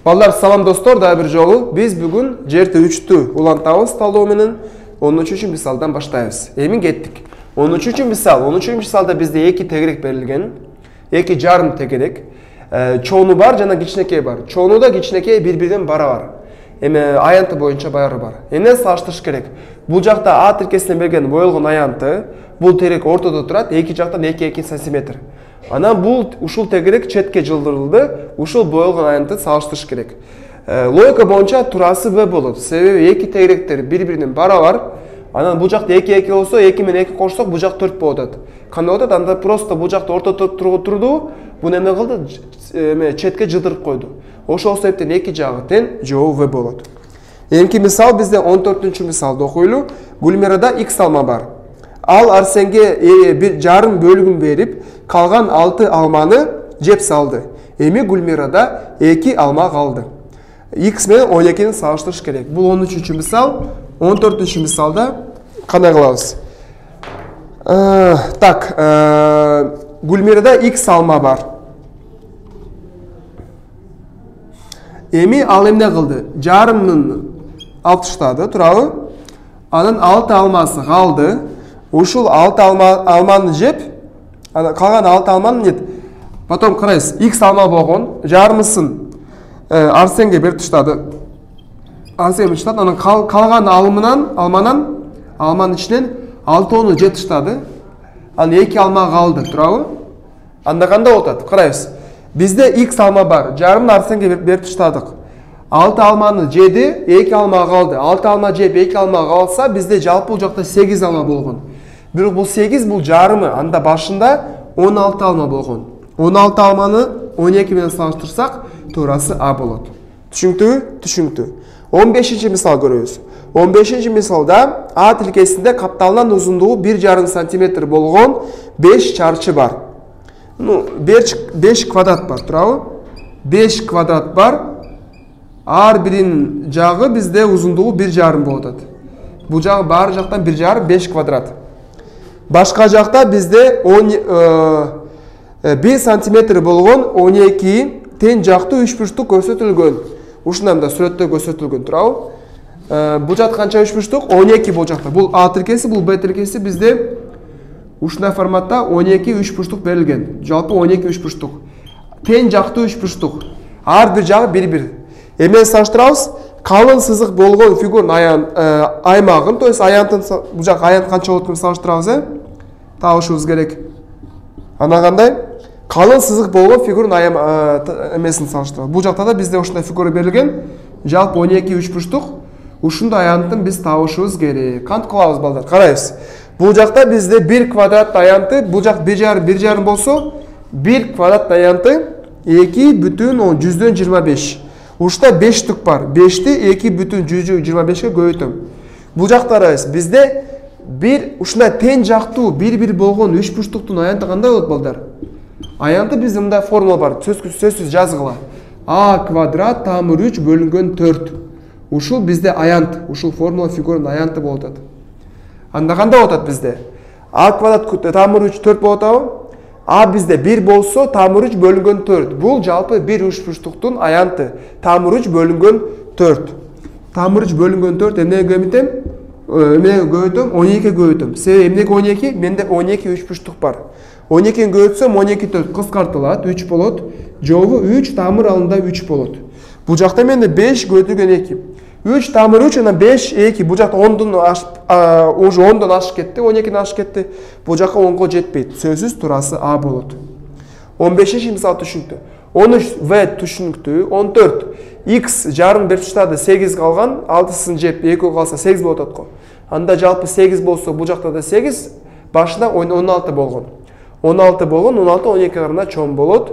Балдар, салам достор, да бир жолу биз бүгүн жерти 3-тү улантабыз талдоо менен 13-чү мисалдан баштайбыз. Эми кеттик. 13-чү мисал. 13-чү мисалда бизде 2 тегерек берилген. 2 жарым тегерек. Чону бар жана кичинекей бар. Чонуда кичинекей бири-биринен барабар. Эми аянты боюнча баары бар. Эмне салыштырыш керек? Бул жакта А тиркесинен берген боелгон аянты, бул тегерек ортодо турат, эки жактан 2-2 сантиметр. Анан бул ушул тегерек четке жылдырылды, ушул боелгон аянтты салыштырыш керек. Логика боюнча турасы В болот. Себеби эки тегеректер бири-биринен барабар. Анан бул жакта 2-2 болсо, 2 менен 2 кошсок, бул жак 4 болот. Кандай болот? Анда просто бул жакта ортодо турду, бул эме кылды, четке жылдырып койду. Ошол себептен эки жагы тең, жообу В болот. Эмки мисал бизде 14-чү мисалды окуйлу. Гүлмирада X алма бар. Ал Арсенге бир жарым бөлүгүн берип, калган 6 алманы жеп салды. Эми Гүлмирада 2 алма калды. X менен 12-ни салыштырыш керек. Бул 13-чү мисал. 14-чү мисалда кандай кылабыз? Так, Гүлмирада X алма бар. Эми ал эмне кылды? Жарымын алып таштады, турабы? Анан 6 алмасы калды. Ушул 6 алманы жеп, калган 6 алманы нет. Потом карайсыз, X алма болгон, жарымысын Арсенге берип таштады. Арсен берип таштады, анан калган алманын ичинен 6-ону жеп таштады. Анан 2 алма калды, турабы? Анда кандай болуп атат? Карайбыз. Бизде X алма бар, жарымын Арсенге берип таштадык. 6 алманы жеди, 2 алма калды. 6 алма жеп, 2 алма калса, бизде жалпы бул жакта 8 алма болгон. Бирок бул 8 бул жарымы, анда башында 16 алма болгон. 16 алманы 12 менен салыштырсак, туурасы А болот. Түшүнүктүүбү? Түшүнүктүү. 15-чи мисал көрөбүз. 15-чи мисалда А тилкесинде капталынан узундугу 1,5 см болгон 5 чарчы бар. 5 квадрат бар, турабы? 5 квадрат бар. Ар биринин жагы бизде узундугу 1,5 болот атат. Бул жагы баары жактан 1,5 5 квадрат. Башка жакта бизде 1 сантиметр болгон 12 тең жактуу үчбурчтук көрсөтүлгөн. Ушундай да сүрөттө көрсөтүлгөн, турабы? Бул жакта канча үчбурчтук? 12 бул жакта. Бул А тиркеси, бул Б тиркеси бизде ушундай форматта 12 үчбурчтук берилген. Жалпы 12 үчбурчтук. Тең жактуу үчбурчтук. Ар бир жагы бир-бир. Эмне салыштырабыз? Калын сызык болгон фигурнун аймагын, то есть аянтын, бул жак аянт канча болот деп салыштырабыз, табышыбыз керек. Ана кандай? Калын сызык болгон фигурнун эмесин салыштырабыз. Бул жакта да бизде ушундай фигура берилген. Жалпы 12 үчбурчтук. Ушундай аянтын биз табышыбыз керек. Кантип кылабыз, балдар? Карайбыз. Бул жакта бизде 1 квадрат аянты, бул жак 1,5 болсо, 1 квадрат аянты 2,125. Ушта 5 штук бар. 5ти 2,125ке көбөйтөм. Бул жакта карайбыз. Бизде бир ушундай тең жактуу бир-бир болгон үчбурчтуктун аянты кандай болот, балдар? Аянты бизде мындай формула бар. Сөзсүз жазгыла. А квадрат тамыр 3 бөлүнгөн 4. Ушул бизде аянт. Ушул формула фигурунун аянты болот атат. Анда кандай болот атат бизде? А квадрат тамыр 3 4 болот атабы? А бизде 1 болсо, тамыр 3 бөлүнгөн 4. Бул жалпы бир үчбурчтуктун аянты. Тамыр 3 бөлүнгөн 4. Тамыр 3 бөлүнгөн 4 эмнеге көбөйтөм? 12 көбөйтөм. Себеби эмнеге 12? Менде 12 үчбурчтук бар. 12-ни көбөйтсөм 12 4 кыскартылат, 3 болот. Жообу 3 тамыр алында 3 болот. Бул жакта менде 5 көбөйтүлгөн 2. 3 тамыр 3 анан 5 2. Бул жакта 10дон уже 10дон ашып кетти, 12ден ашып кетти. Бул жакка 10го жетпейт. Сөзсүз турасы А болот. 15-чи мисал түшүнүктүү. 13 В түшүнүктүү. 14 X жарым берип таштады, 8 калган, 6-сын жеп 2 калса 8 болот атко. Анда жалпы 8 болсо, бул жакта да 8, башында 16 болгон. 16 болгон, 16 12 карына чоң болот.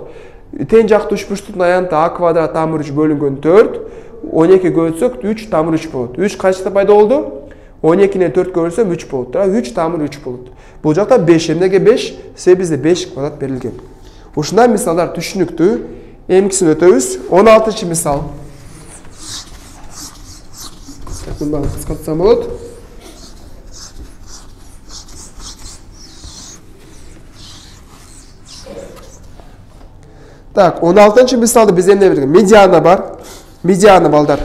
Тең жактуу үчбурчтуктун аянты А квадрат тамыр 3 бөлүнгөн 4. 12 көбөйтсөк 3 тамыр 3 болот. 3 кайчыкта пайда болду? 12-не 4 көбөйтсөм 3 болот. 3 тамыр 3 болот. Бул жакта 5. Эмнеге 5? Себеби бизде 5 квадрат берилген. Ушундай мисалдар түшүнүктүү. Эмкисин өтөбүз. 16-чы мисал. Мындан кыскартсам болот. Так, 16-чы мисалды биз эмне берген? Медиана бар. Медиана балдар.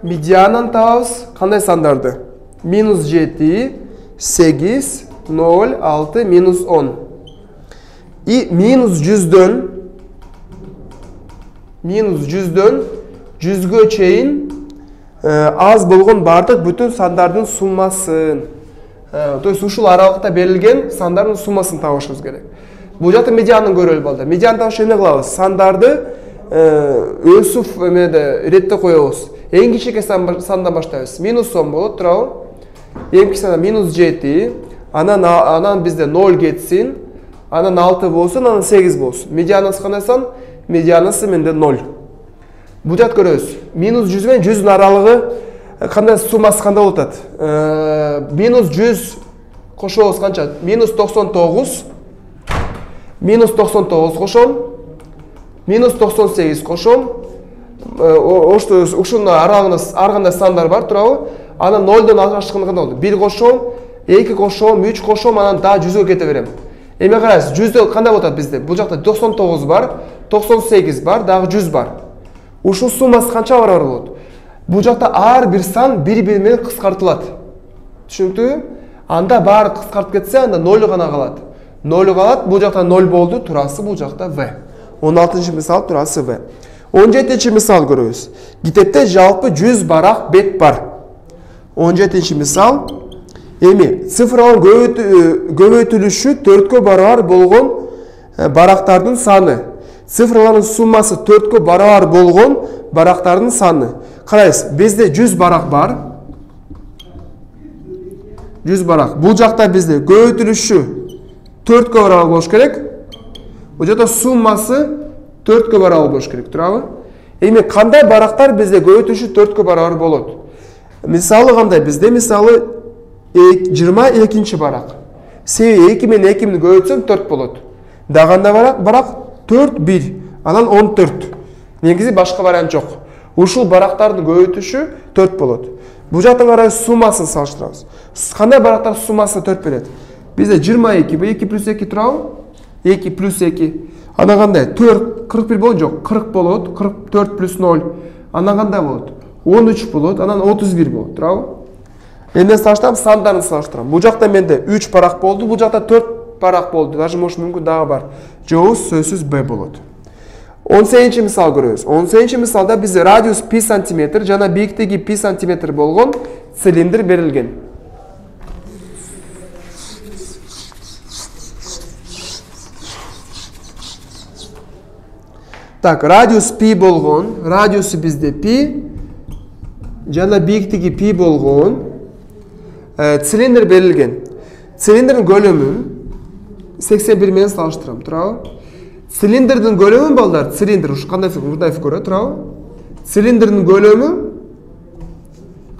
Медиананы табабыз. Кандай сандарды? -7, 8, 0, 6, -10. И -100дөн 100ге чейин аз болгон бардык бүтүн сандардын суммасын. То есть ушул аралыкта берилген сандардын суммасын табышыбыз керек. Бул жакта медианын көрөлү балдар. Медианы табыш эмне кылабыз? Сандарды өсүп эмеде иретте коебуз. Эң кичине сандан баштайбыз. -10 болот, туурабы? Эң кичине -7, анан бизде 0 кетсин, анан 6 болсун, анан 8 болсун. Медианасы кандай сан? Медианасы менде 0. Бул жакта көрөбүз. -100 менен 100дун аралыгы кандай суммасы кандай болуп атат? -100 кошобуз канча? -99, -99 кошом, -98 кошом. Ушунун аралыгында ар кандай сандар бар, туурабы? Анан 0дон ашканда кандай болду? 1 кошом, 2 кошом, 3 кошом, анан да 100ге кете берем. Эме карайсыз, 100дө кандай болот бизде? Бул жакта 99 бар, 98 бар, дагы 100 бар. Ушул суммасы канча барабар болот? Бул жакта ар бир сан бири-бири менен кыскартылат. Түшүнүктүбү? Анда баары кыскартып кетсе, анда 0 гана калат. 0 калат, бул жакта 0 болду, турасы бул жакта В. 16-чы мисал турасы В. 17-чи мисал көрөбүз. Китепте жалпы 100 барак бет бар. 17-чи мисал. Эми цифралын көбөйтүлүшү 4кө барабар болгон барактардын саны. Цифралардын суммасы 4кө барабар болгон барактардын саны. Карайсыз, бизде 100 барак бар. 100 барак. Бул жакта бизде көбөйтүлүшү 4кө барабар болуш керек. Бул жакта суммасы 4кө барабар болуш керек, туурабы? Эми кандай барактар бизде көбөйтүлүшү 4кө барабар болот? Мисалы кандай? Бизде мисалы 22-чи барак. Себеби 2 менен 2 көбөйтсөм 4 болот. Даганда барак 4, 1, анан 14. Негизи башка вариант жок. Ушул барактардын көбөйтүшү 4 болот. Бул жакта карай суммасын салыштырабыз. Кандай барактар суммасы 4 берет? Бизде 22, бу 2 плюс 2 турабы? 2 плюс 2. Анан кандай? 4, 41 болот жок, 40 болот. 44 плюс 0. Анан кандай болот? 13 болот, анан 31 болот, турабы? Эмне салыштырам? Сандарын салыштырам. Бул жакта менде 3 барак болду, бул жакта 4 барак болду. Даже может мүмкүн дагы бар. Жооз сөзсүз Б болот. 18-чи мисал көрөбүз. 18-чи мисалда бизде радиус π сантиметр жана бийиктиги π сантиметр болгон цилиндр берилген. Так, радиус π болгон, радиусу бизде π жана бийиктиги π болгон цилиндр берилген. Цилиндрдин көлөмүн 81 менен салыштырам, туурабы? Цилиндрдин көлөмү балдар, цилиндр ушу кандай фигура, туурабы? Цилиндрдин көлөмү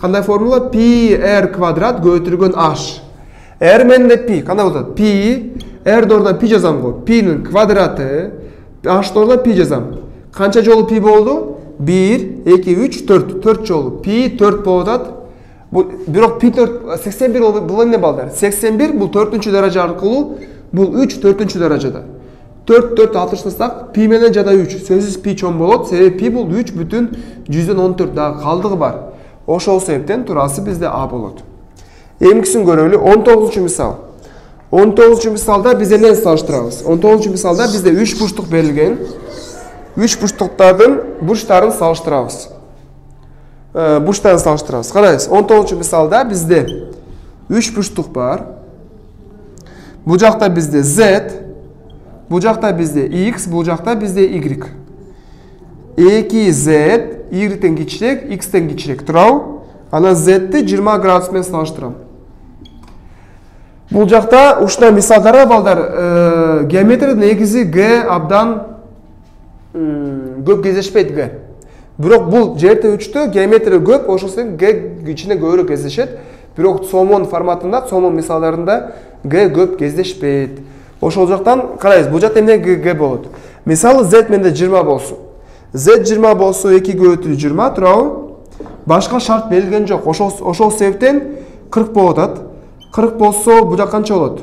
кандай формула? π r квадрат көбөйтүлгөн h. R менен π кандай болот? π r'ди ордуна π жазам го. P'нин квадраты, h'ди ордуна π жазам. Канча жолу π болду? 1, 2, 3, 4. 4 жолу. π 4 болуп атат. Бирок π 4 81 бул эмне балдар? 81 бул 4-чү даража аркылуу, бул 3 4-чү даражада. 4 4 алыштырсак π менен жада 3. Сөзсүз π чоң болот. Себеби π бул 3 бүтүн 114 дагы калдыгы бар. Ошол себептен турасы бизде А болот. Эмгисин көрөлү. 19-чу мисал. 19-чу мисалда биз эмнени салыштырабыз? 19-чу мисалда бизде 3 бурчтук берилген. 3 бурчтуктардын бурчтарын салыштырабыз. Бурчтарын салыштырабыз. Карайсыз, 19-чу мисалда бизде 3 бурчтук бар. Бул жакта бизде Z, бул жакта бизде X, бул жакта бизде Y. 2Z, Y-тен кичирээк, X-тен кичирээк, туурабы? Анан Z-ти 20 градус менен салыштырам. Бул жакта ушундай мисалдарга балдар, геометрия негизи Г абдан көп кездешпейт Г. Бирок бул жерде 3тө геометрия көп, ошол себептен Г ичине көбүрөөк кездешет. Бирок сомон форматында, сомон мисалдарында Г көп кездешпейт. Ошол жактан карайбыз, бул жакта эмне Г болот? Мисалы Z менде 20 болсун. Z 20 болсо 2 көбөйтүлүү 20, туурабы? Башка шарт берилген жок. Ошол себептен 40 болуп атат. 40 болсо бул жак канча болот?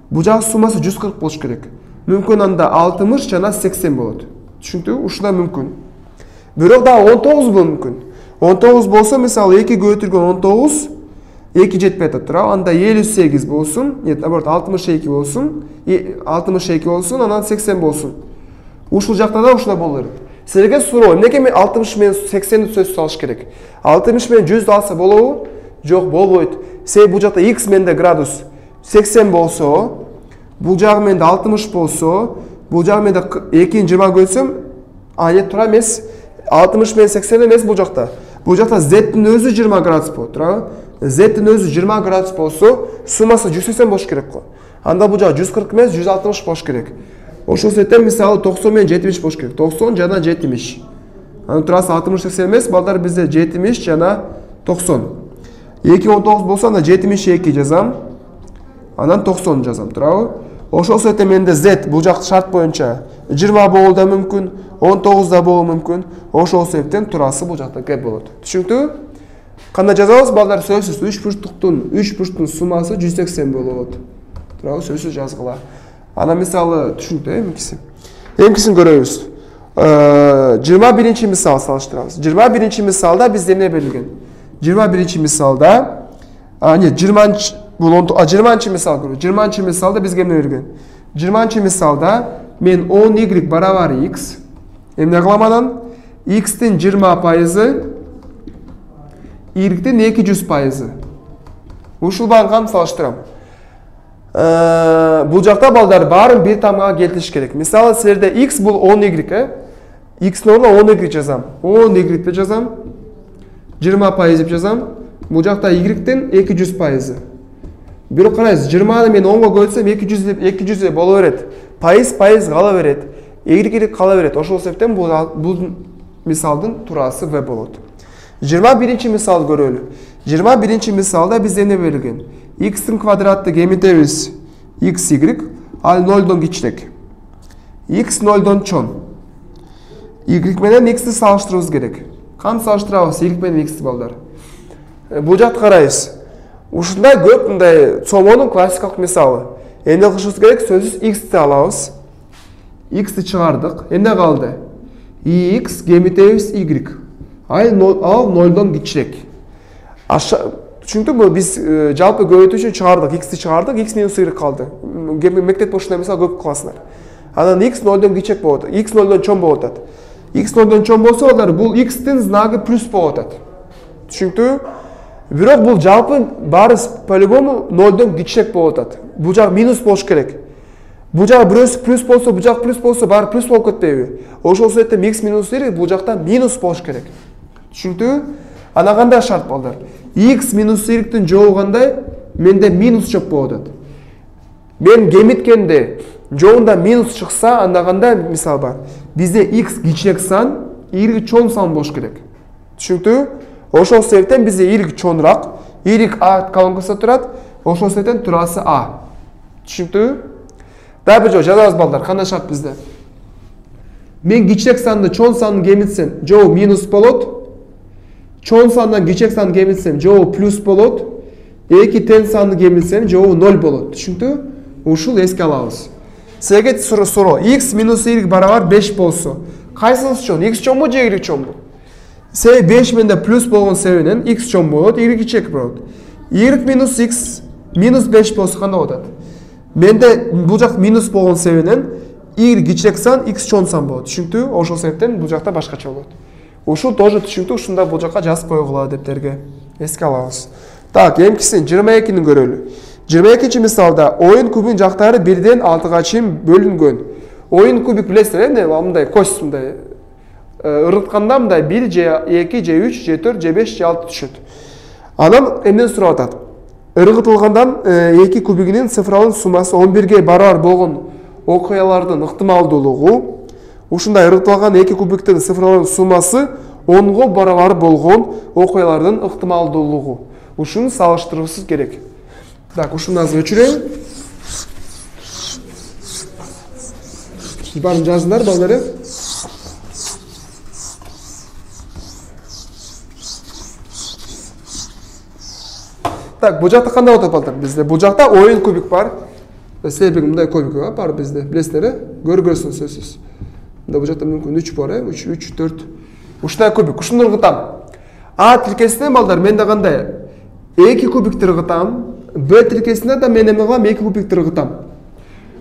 Бул жак суммасы 140 болуш керек. мүмкүн анда 60 жана 80 болот. Түшүнүктүүбү? Ушундай мүмкүн. Бирок да 19 болушу мүмкүн. 19 болсо, мисалы 2 көбөйтүлгөн 19 2 жетпей атат, туурабы? Анда 58 болсун, нет, наоборот 62 болсун, 62 болсун, анан 80 болсун. Ушул жакта да ушундай боло берет. Силерге суроо, эмнеге мен 60 менен 80-ди сөзсүз алыш керек? 60 менен 100 алса болобу? Жок, болбойт. Себеби бул жакта x менде градус 80 болсо, бул жагы менде 60 болсо, бул жагы менде 2-н 20 көйсөм, нет, туура эмес. 60 менен 80 эмес бул жакта. Бул жакта z-дин өзү 20 градус болот, туурабы? Z-дин өзү 20 градус болсо, суммасы 180 болуш керек го. Анда бул жагы 140 эмес, 160 болуш керек. Ошол себептен мисалы 90 менен 70 болуш керек. 90 жана 70. Анын турасы 60-80 эмес, балдар бизде 70 жана 90. 2-19 болсо анда 72 жазам. Анан 90 жазам, туурабы? Ошол себептен менде z бул жак шарт боюнча 20 болуу да мүмкүн, 19 да болуу мүмкүн. Ошол себептен турасы бул жакта кеп болот. Түшүнүктүүбү? Кандай жазабыз, балдар? Сөзсүз 3 бурчтун суммасы 180 болот. Туурабы? Сөзсүз жазгыла. Ана мисалы түшүнүктүү эмкиси. Эмкисин көрөбүз. 21-чи мисал салыштырабыз. 21-чи мисалда бизде эмне берилген? 21-чи мисалда, нет, 20-чы бул 20-чы мисал көрөбүз. 20-чы мисалда бизге эмне берилген? 20-чы мисалда мен 10y барабар x эмне кылам анан? X-тин 20%, y-тин 200%. Ушул багы салыштырам. Бул жакта балдар баарын бир тамгага келтириш керек. Мисалы силерде x бул 10y, x-тин ордуна 10y жазам. 10y деп жазам. 20% деп жазам. Бул жакта y-тин 200%. Бирок карайсыз, 20-ны мен 10-го көбөйтсөм 200 деп боло берет. Пайыз кала берет. Y кала берет. Ошол себептен бул мисалдын турасы v болот. 21-чи мисал көрөлү. 21-чи мисалда бизде эмне берилген? X-тин квадратты кемитебиз xy, ал 0дон кичирээк. X 0дон чоң. Y менен x-ти салыштырыбыз керек. Кантип салыштырабыз y менен x-ти, балдар? Бул жакты карайбыз. Ушундай көп мындай цомонун классикалык мисалы. Эмне кылышыбыз керек? Сөзсүз x-ти алабыз. X-ти чыгардык. Эмне калды? X кемитебиз y. Ал 0дон кичирээк. Түшүнүктүбү? Биз жалпы көбөйтүү үчүн чыгардык, x-ти чыгардык, x минус y калды. Мектепте ушундай мисал көп кыласыңар. Анан x 0дон кичирээк болот, x 0дон чоң болот атат. X 0дон чоң болсо, алар бул x-тин знагы плюс болот атат. Түшүнүктүбү? Бирок бул жалпы баары по-любому 0дон кичирээк болот атат. Бул жак минус болуш керек. Бул жак бирөөсү плюс болсо, бул жак плюс болсо, баары плюс болуп кетпейби? Ошол себептен x минус y бул жакта минус болуш керек. Түшүнүктүбү? Ана кандай шарт, балдар? X минус y-тин жообу кандай? Менде минус чөп болот атат. Мен кемиткенде жообунда минус чыкса, анда кандай мисал бар? Бизде x кичирээк сан, y чоң сан болуш керек. Түшүнүктүбү? Ошол себептен бизде y чоңураак, y a колонкасында турат, ошол себептен турасы a. Түшүнүктүбү? Дагы бир жолу жазабыз, балдар, кандай шарт бизде? Мен кичирээк санды чоң санды кемитсем, жообу минус болот. Чоң сандан кичирээк санды кемитсем, жообу плюс болот. Эки тең санды кемитсем, жообу 0 болот. Түшүнүктүбү? Ушул эске алабыз. Силерге суроо, x минус y барабар 5 болсо, кайсынысы чоң? X чоңбу же y чоңбу? Себеби 5 менде плюс болгон себебинен x чоң болот, y кичирээк болот. Y минус x минус 5 болсо кандай болот? Менде бул жак минус болгон себебинен y кичирээк сан, x чоң сан болот. Түшүнүктүбү? Ошол себептен бул жакта башкача болот. Ушул тоже түшүнүктүү, ушунда бул жакка жазып койгула дептерге. Эске алабыз. Так, эмкисин 22-ни көрөлү. 22-чи мисалда оюн кубунун жактары 1-ден 6-га чейин бөлүнгөн. Оюн кубик билесиздер, эмне? Мындай кос мындай ырытканда мындай 1 же 2 же 3 же 4 же 5 же 6 түшөт. Анан эмнен сурап атат? Ыргытылгандан 2 кубигинин цифралын суммасы 11-ге барабар болгон окуялардын ыктымалдуулугу. Ушундай ыргытылган 2 кубиктин цифралын суммасы 10-го барабар болгон окуялардын ыктымалдуулугу. Ушуну салыштырышыбыз керек. Так, ушуну азыр өчүрөйүн. Барын жазыңдар, балдар. Так, бул жакта кандай болот, балдар? Бизде бул жакта оюн кубик бар. себеби мындай көбүк бар бизде, билесиздер, көргөнсүз сөзсүз. Мында бул жакта мүмкүн 3 бар, 3 4. Ушундай көбүк, ушуну ыргытам. А тилкесине балдар менде кандай? 2 кубикти ыргытам. Б тилкесине да мен эме кылам, 2 кубикти ыргытам.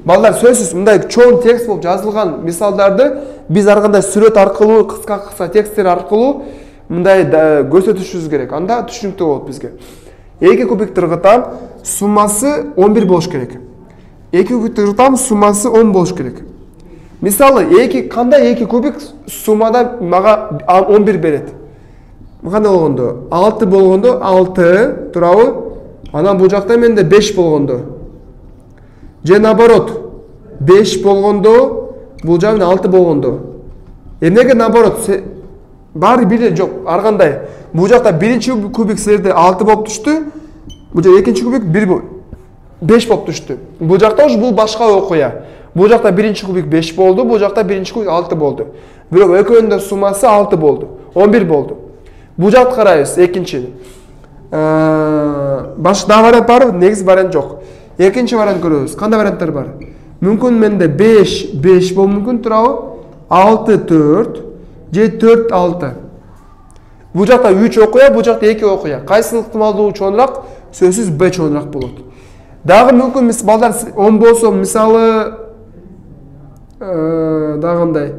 Балдар сөзсүз мындай чоң текст болуп жазылган мисалдарды биз ар кандай сүрөт аркылуу, кыска тексттер аркылуу мындай көрсөтүшүбүз керек. Анда түшүнүктүү болот бизге. 2 кубикти ыргытам, суммасы 11 болуш керек. 2 кубикти ыргытам, суммасы 10 болуш керек. Мисалы, кандай 2 кубик суммада мага 11 берет? Кандай болгондо? 6 болгондо 6 турабы? Анан бул жакта менде 5 болгондо. Же наоборот, 5 болгондо, бул жагында 6 болгондо. Эмнеге наоборот? Баары бир жок, ар кандай. Бул жакта биринчи кубик силерде 6 болуп түштү. Бул жакта экинчи кубик 5 болуп түштү. Бул жакта уж бул башка окуя. Бул жакта биринчи кубик 5 болду, бул жакта биринчи кубик 6 болду. Бирок экөөнүн да суммасы 6 болду. 11 болду. Бул жакты карайбыз, экинчини. Башка вариант барбы? Негизи вариант жок. Экинчи вариант көрөбүз. Кандай варианттар бар? Мүмкүн менде 5 болуп мүмкүн турабы? 6 4 же 4 6. Бул жакта 3 окуя, бул жакта 2 окуя. Кайсынын ыктымалдуулугу чоңураак? Сөзсүз Б чоңураак болот. Дагы мүмкүн балдар 10 болсо, мисалы дагындай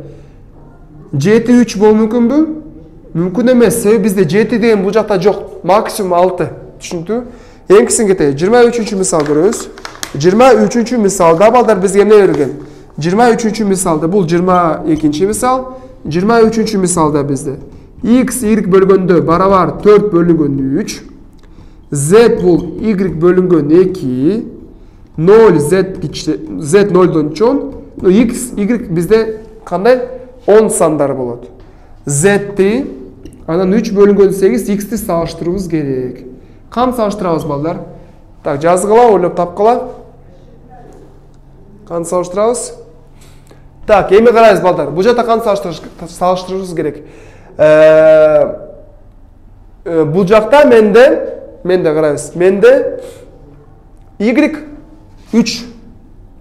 7 3 болуп мүмкүнбү? Мүмкүн эмес. Себеби бизде 7 деген бул жакта жок. Максимум 6. Түшүнүктүү? Эңкисин кетели. 23-чү мисал көрөбүз. 23-чү мисалда балдар бизге эмне берилген? 23-чү мисалда бул 22-чи мисал. 23-чү мисалда бизде x y бөлгөндө барабар 4 бөлүнгөн 3. Z бул y бөлүнгөн 2. 0 z 0дон чоң. X y бизде кандай? 10 сандары болот. Z-ти анан 3 бөлүнгөн 8 x-ти салыштырыбыз керек. Кантип салыштырабыз балдар? Так, жазгыла, ойлоп тапкыла. Кантип салыштырабыз? Так, эми карайбыз балдар. Бул жакта кантип салыштырыбыз керек? Бул жакта менде карайбыз. Менде y 3,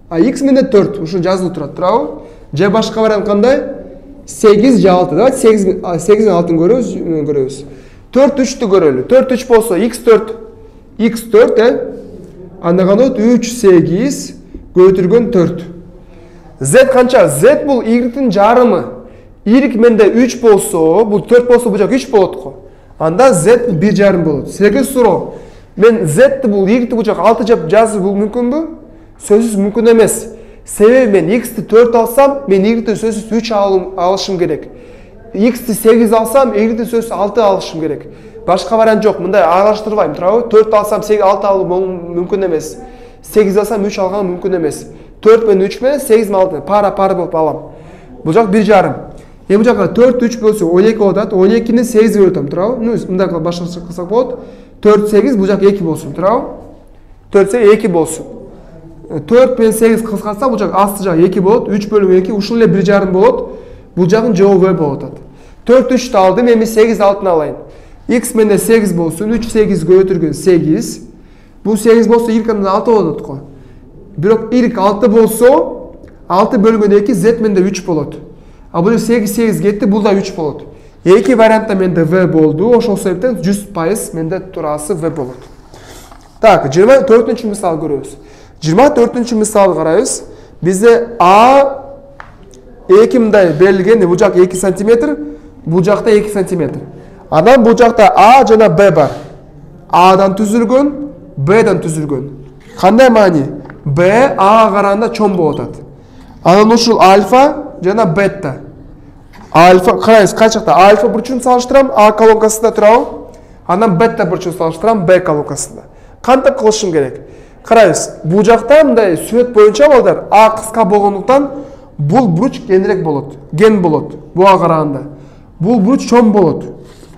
а x менде 4. Ушуну жазылып турат, туурабы? Же башка вариант кандай? 8 же 6. Давайте 8 мен 6-ын көрөбүз. 4 3-тү көрөлү. 4 3 болсо x 4, анда кандай болот? 3 8 көтүргөн 4. Z канча? Z бул y-тин жарымы. Y менде 3 болсо, бул 4 болсо бул жак 3 болот го. Анда Z 1,5 болот. Силерге суроо. Мен Z-ти бул y-ти бул жак 6 деп жазып мүмкүнбү? Сөзсүз мүмкүн эмес. Себеби мен x-ти 4 алсам, мен y-ти сөзсүз 3 алышым керек. X-ти 8 алсам, y-ти сөзсүз 6 алышым керек. Башка вариант жок. Мындай аралаштырбайм, туурабы? 4 алсам 6 алуу мүмкүн эмес. 8 алсам 3 алган мүмкүн эмес. 4 менен 3 менен 8 менен 6 пара болуп алам. Бул жак 1,5. Бул жакка 4 3 болсо 12 болот. 12-ни 8 бөлөтөм, туурабы? Мындай башкача кылсак болот. 4 8 бул жак 2 болсун, туурабы? 4 8 2 болсун. 4 менен 8 кыскартса бул жак асты жак 2 болот. 3 бөлүнгөн 2 ушул эле 1,5 болот. Бул жагын жообу В болуп атат. 4 3-тү алдым, эми 8 6-ны алайын. X менде 8 болсун, 3 8 көтүргөн 8. Бул 8 болсо y менде 6 болот го. Бирок y 6 болсо 6 бөлүнгөн 2 z менде 3 болот. А бул 8 8 кетти, бул да 3 болот. Эки вариантта менде V болду. Ошол себептен 100% менде туурасы V болот. Так, 24-чү мисал көрөбүз. 24-чү мисалды карайбыз. Бизде A 2 мындай берилген, бул жак 2 см, бул жакта 2 см. Анан бул жакта A жана B бар. A'дан түзүлгөн, B'дан түзүлгөн. Кандай маани? B A'га караганда чоң болуп атат. Анан ушул альфа жана бета. Альфа, карайсыз, кай жакта альфа бурчун салыштырам, А колонкасында турабы. Анан бета бурчун салыштырам, Б колонкасында. Кантип кылышым керек? Карайсыз, бул жакта мындай сүрөт боюнча балдар, А кыска болгондуктан бул буруч кенирээк болот, ген болот буга караганда. Бул буруч чоң болот.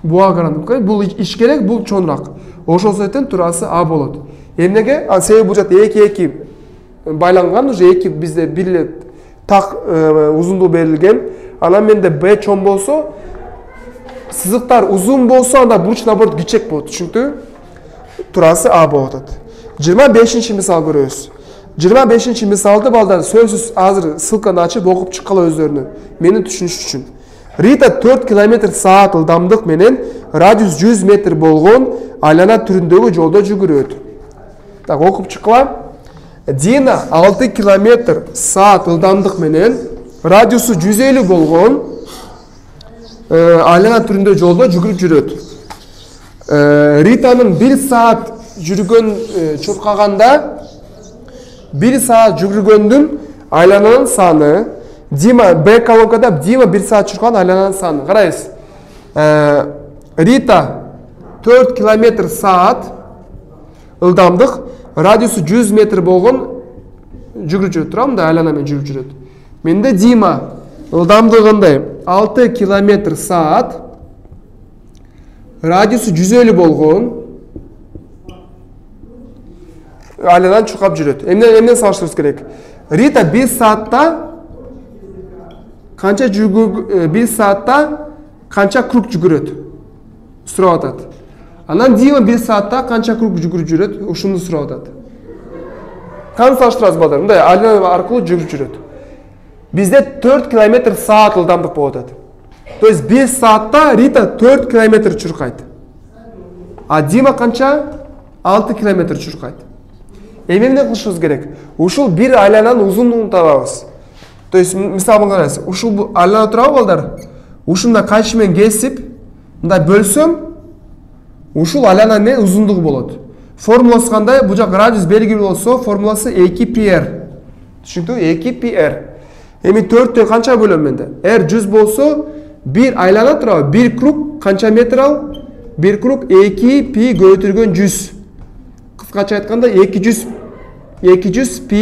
Буга караганда, бул ичкерээк, бул чоңураак. Ошол себептен туурасы А болот. Эмнеге? Себеби бул жакта 2 байланган, уже 2 бизде бир эле так узундугу берилген. Анан менде Б чоң болсо, сызыктар узун болсо, анда буруч наоборот кичек болот, түшүнүктүбү? Туурасы А болуп атат. 25-мисал көрөбүз. 25 мисалды балдар сөзсүз азыр ссылканы ачып окуп чыккыла өздөрүнө. Мени түшүнүш үчүн. Рита 4 км/саат ылдамдык менен радиус 100 метр болгон айлана түрүндөгү жолдо жүгүрөт. Так, окуп чыккыла. Дина 6 км/саат ылдамдык менен радиусу 150 болгон айлана түрүндө жолдо жүгүрүп жүрөт. Ританын 1 саат жүргөн чуркаганда 1 саат жүгүргөндүн айлананын саны, Дима Б колонкада Дима 1 саат чуркаган айлананын саны. Карайсыз. Рита 4 км/саат ылдамдык, радиусу 100 метр болгон жүгүрүп жүрөт, турам да айлана менен жүрүп жүрөт. Менде Дима ылдамдыгындай 6 км/саат, радиусу 150 болгон айланан чуркап жүрөт. Эмне салыштырыбыз керек? Рита 1 саатта канча 1 саатта канча круг жүгүрөт? Сурап атат. Анан Дима 1 саатта канча круг жүгүрүп жүрөт? Ушуну сурап атат. Кантип салыштырабыз балдар? Мындай айлана аркылуу жүгүрүп жүрөт. Bizde 4 km/saat ылдамдык болот атат. То есть 1 саатта Рита 4 км чуркайт. А Дима канча? 6 км чуркайт. Эмне кылышыбыз керек? Ушул бир айлананын узундугун табабыз. То есть мисалы карайсыз, ушул айлана турабы балдар? Ушунда кайчы менен кесип, мындай бөлсөм, ушул айлананын узундугу болот. Формуласы кандай? Бул жак радиус белгилүү болсо, формуласы 2πr. Түшүнүктүбү? 2πr. Эми 4төн канча бөлөм менде? R 100 болсо, бир айлана турабы? Бир круг канча метр ал? Бир круг 2π көбөйтүлгөн 100. Кыскача айтканда 200 π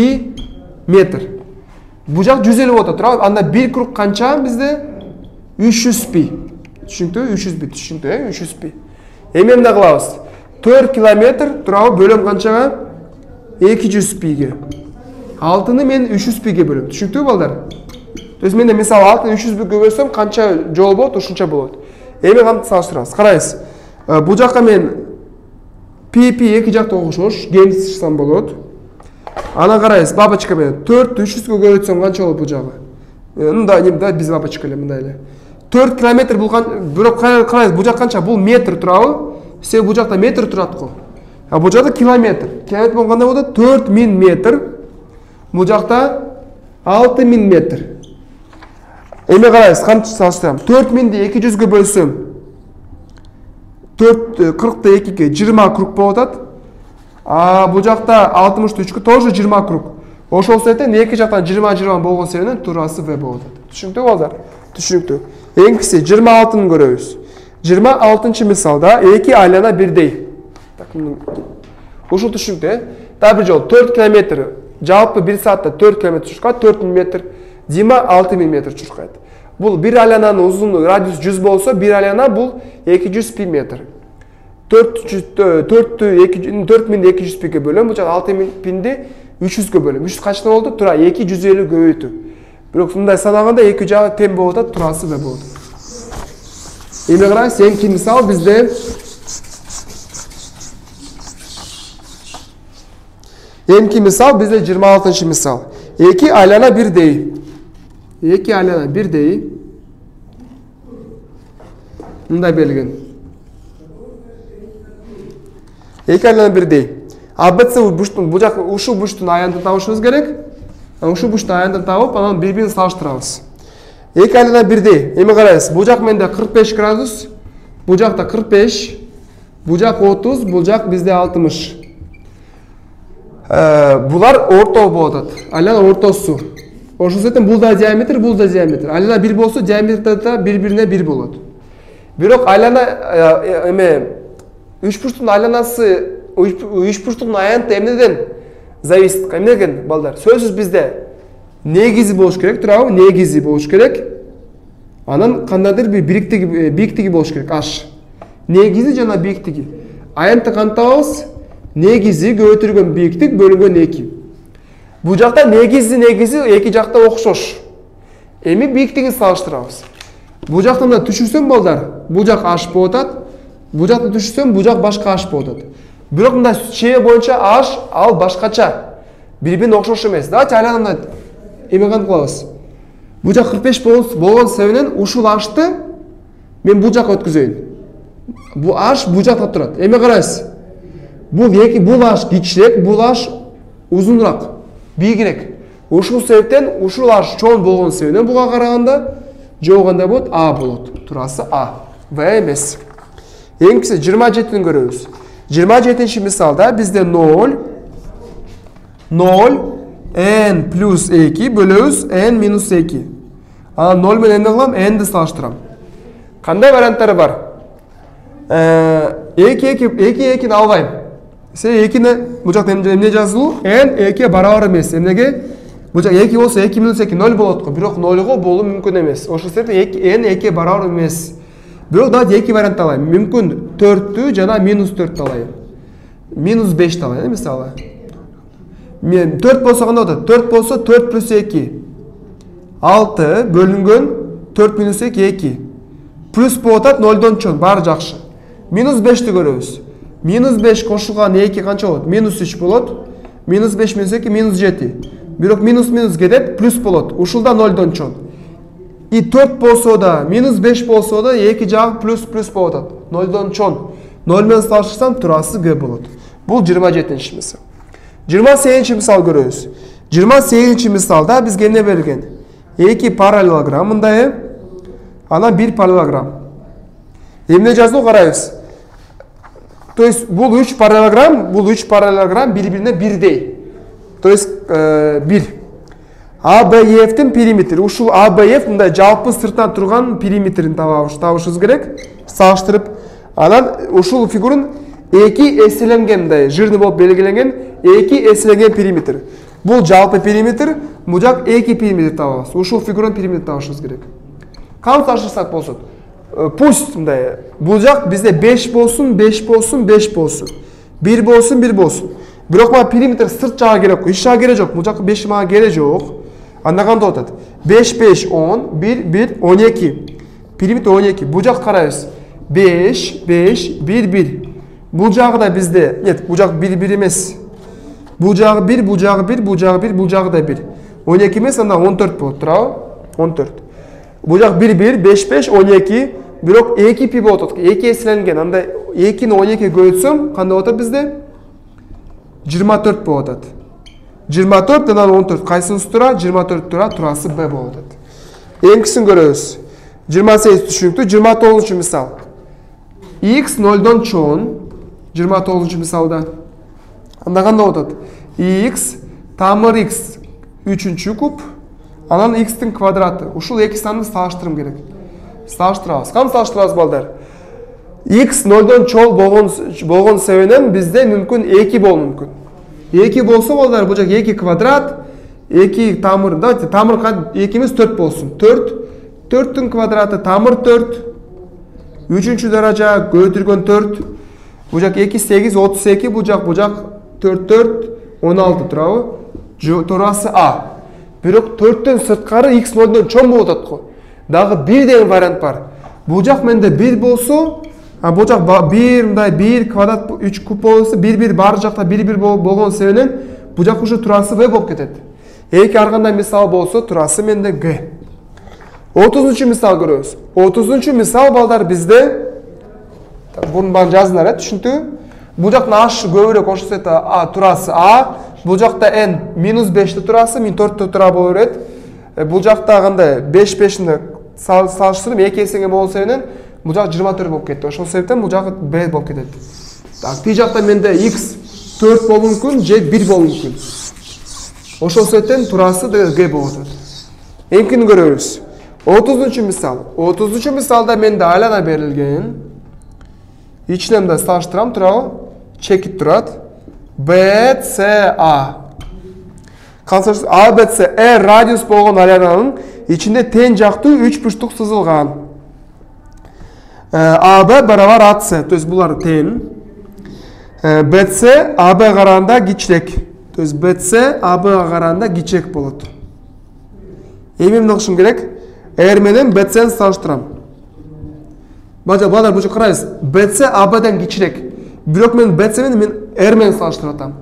метр. Бул жак 150 болот турабы? Анда бир круг канча bizde? 300 π. Түшүнүктүбү? 300 π. Түшүнүктүбү? 300 π. Эми эмне кылабыз? 4 км турабы бөлөм канчага? 200 πге. Алтыны мен 300 πге бөлөм. Түшүнүктүбү балдар? То есть менде мисалы алтыны 300 πге бөлсөм канча жол болот? Ушунча болот. Эми кантип салыштырабыз? Карайсыз. Бул жака мен π эки жакта окшош, кемсичсем болот. Ана карайсыз, бабочка менен 4 300гө көбөйтсөм канча болот бул жагы? Мындай биз бабочка эле мындай эле. 4 км булган, бирок карайсыз, бул жак канча? Бул метр турабы? Себеби бул жакта метр турат го. А бул жакта километр. Километр болгондо болот 4000 метр. Бул жакта 6000 метр. Эми карайсыз, кантип салыштырам? 4000ди 200гө бөлсөм 40-ты 2ге 20 круг болот атат. А бул жакта 60-ты 3гө тоже 20 круг. Ошол себептен эки жактан 20 болгон себептен туурасы В болот атат. Түшүнүктүбү балдар? Түшүнүктүү. Эңкиси 26-ны көрөбүз. 26-чы мисалда эки айлана бирдей. Ушул түшүнүктүү, дагы бир жолу 4 км, жалпы 1 саатта 4 км чуркайт, 4000 метр. Дима 6000 метр чуркайт. Бул бир айлананын узундугу радиус 100 болсо, бир айлана бул 200 π метр. 4200 πге бөлөм, бул жак 6000 πди 300гө бөлөм. 300 качта болду? Тура 250 көбөйтүү. Бирок мындай санаганда эки жагы тең болот атат, турасы В болот. Эми караңыз, эки мисал бизде Эмки мисал bizde 26-cı misal. Эки айлана бирдей. Эки айлана бирдей. Мындай белген. Эки айлана бирдей. ABC бурчтун, бул жак ушул бурчтун аянтын табышыбыз керек. Ушул бурчтун аянтын табып, анан бири-бирин салыштырабыз. Эки айлана бирдей. Эми карайсыз, бул жак менде 45 градус, бул жакта 45, бул жак 30, бул жак bizde 60. Булар орто болот атат. Айлана ортосу. Ошол себептен бул да диаметр, бул да диаметр. Айлана бир болсо, диаметр да бири-бирине бир болот. Бирок айлана эме үч бурчтун айланасы, үч бурчтун аянты эмнеден зависит? Эмнеден балдар? Сөзсүз бизде негизи болуш керек, туурабы? Негизи болуш керек. Анан кандайдыр бир бийиктиги болуш керек, аш. Негизи жана бийиктиги. Аянтты кантабыз? Негизи көбөйтүлгөн бийиктик бөлүнгөн 2. Бул жакта негизи эки жакта окшош. Эми бийиктигин салыштырабыз. Бул жактан да түшүрсөм балдар, бул жак аш болот атат. Бул жактан түшүрсөм, бул жак башка аш болот атат. Бирок мында чебе боюнча аш ал башкача. Бири-бирine окшош эмес. Давайте айланып эме кылабыз. Бул жак 45 болгон себебинен ушул ашты мен бул жака өткүзөйүн. Бул аш бул жакта турат. Эме карайсыз. Бул аш кичирээк, бул аш узунураак, бийигирээк. Ушул себептен ушул аш чоң болгон себебинен буга караганда жөө кандай болот? А болот. Турасы А. В эмес. Эңкisi 27-ни көрөбүз. 27-ши мисалда бизде 0 n плюс 2 бөлөбүз n минус 2. Анан 0 менен эмне кылам? N'ди салыштырам. Кандай варианттары бар? 2-2-ни албайм. Себеби 2-ни бул жакта эмне жазылуу? N 2-ге барабар эмес. Эмнеге? Бул жак 2 болсо 2 минус 2 0 болот го. Бирок 0го болуу мүмкүн эмес. Ошол себептен n 2-ге барабар эмес. Бирок давайте 2 вариант алайын. Мүмкүн 4-тү жана минус 4-тү алайын. Минус 5-ти алайын, мисалы. 4 болсо кандай болот? 4 болсо 4 плюс 2 6 бөлүнгөн 4 минус 2 2. Плюс болуп атат 0дон чоң, баары жакшы. Минус 5-ти көрөбүз. Минус 5 кошулган 2 канча болот? Минус 3 болот. Минус 5 минус 2 минус 7. Бирок минус кетет, плюс болот. Ушул да 0дон чоң. И 4 болсо да, минус 5 болсо да 2 жагы плюс болуп атат. 0дон чоң. 0 менен салыштырсам турасы Г болот. Бул 27-ши мисал. 28-ши мисал көрөбүз. 28-ши мисалда бизге эмне берилген? 2 параллелограмм мындай, анан 1 параллелограмм. Эмне жазуу карайбыз? То есть бул 3 параллелограмм бири-бирине бирдей. То есть 1. АБФтин периметри. Ушул АБФ мындай жалпы сырттан турган периметрин табышыбыз керек. Салыштырып, анан ушул фигурун 2 эселенген, мындай жирный болуп белгиленген 2 эселенген периметр. Бул жалпы периметр, бул жак 2 периметр табабыз. Ушул фигурун периметр табышыбыз керек. Кантип салыштырсак болсун? Пусть мындай, бул жак бизде 5 болсун, 5 болсун, 5 болсун. 1 болсун, 1 болсун. Бирок мага периметр сырт жагы керек, ич жагы керек жок. Бул жакка 5 мага керек жок. Анда кандай болот? 5 5 10, 1 1 12. Периметр 12. Бул жак карайбыз. 5 5 1 1. Бул жагы да бизде, нет, бул жак 1 1 эмес. Бул жагы 1, бул жагы 1, бул жагы 1, бул жагы да 1. 12 эмес, анда 14 болот, туурабы? 14. Бул жак 1 1 5 5 12. Бирок 2 пи болот. 2 эселенген. Анда 2-ни 12-ге көбөйтсөм, кандай болот бизде? 24 болот атат. 24 анан 14 кайсынысы тура? 24 тура, турасы Б болот атат. Эңкисин көрөбүз. 28 түшүнүктүү. 29-чу мисал. X 0дон чоң. 29-чу мисалда. Анда кандай болот? X тамыр X 3-чү куб, анан X-тин квадраты. Ушул эки санды салыштырым керек. Салыштырабыз. Кантип салыштырабыз балдар? X 0дон чоң болгон себебинен бизде мүмкүн 2 болуу мүмкүн. 2 болсо балдар, бул жак 2 квадрат, 2 тамыр, давайте тамыр 2 эмес 4 болсун. 4-түн квадраты тамыр 4. 3-чү даража көтүргөн 4. Бул жак 2 8 32, бул жак 4 4 16 турабы? Турасы А. Бирок 4төн сырткары X 0дон чоң болуп атат го. Дагы 1 деген вариант бар. Бул жак менде 1 болсо, бул жак 1 мындай 1 квадрат 3 куб болсо 1 1 баары жакта 1 1 болгон себебинен бул жак уже турасы В болуп кетет. Эки ар кандай мисал болсо турасы менде Г. 30-чу мисал көрөбүз. 30-чу мисал балдар бизде бунун баарын жазыңдар, түшүнүктүүбү? Бул жактын аш көбүрөөк, ошол себептен турасы А, бул жакта n минус 5-ти турасы, min 4-тө тура боло берет. Бул жакта кандай 5 5-ни салыштырып 2 эсеге болгон себебинен бул жак 24 болуп кетти. Ошол себептен бул жагы Б болуп кетет. Так, ти жакта менде X 4 болуу мүмкүн, же 1 болуу мүмкүн. Ошол себептен турасы Г болуп атат. Эмкини көрөбүз. 30-чу мисал. 30-чу мисалда менде айлана берилген. Ичинен да салыштырам, турабы? Чекит турат. BCA. Кансырсыз ABC радиус болгон айлананын ичинде тең жактуу 3 бурчтук сызылган. AB барабар AC, то есть булар тең. BC AB караганда кичирээк. То есть BC AB караганда кичирээк болот. Эми эмне кылышым керек? R менен BC-ни салыштырам. Балдар бул карайбыз. BC AB-дан кичирээк. Бирок мен BC менен R менен салыштырып атам.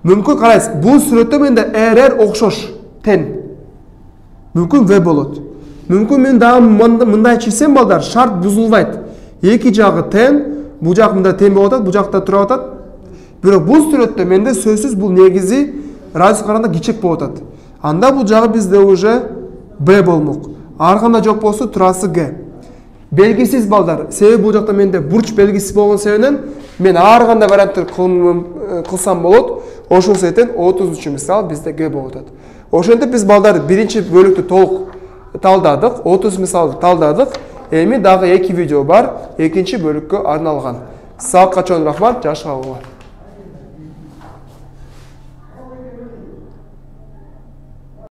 Мүмкін қарайсыз, бұл сүрөттө менде РР окшош, тен. Мүмкін В болот. Мүмкін мен дагы мындай чийсем балдар, шарт бузулбайт. Эки жагы тен, бул жак мында тен болуп атат, бул жакта туруп атат. Бирок бул сүрөттө менде сөзсүз бул негизи радиус караганда кичек болуп атат. Анда бул жагы бизде уже Б болмок. Ар кандай жок болсо турасы Г. Белгисиз балдар. Себеби бул жакта менде бурч белгиси болгон себебинен мен ар кандай варианттар кылсам болот. Ошол себептен 30-чу мисал бизде Г болуп атат. Ошентип биз балдар биринчи бөлүктү толук талдадык, 30 мисалды талдадык. Эми дагы 2 видео бар, экинчи бөлүккө арналган. Сага чоң рахмат, жаш калыңар.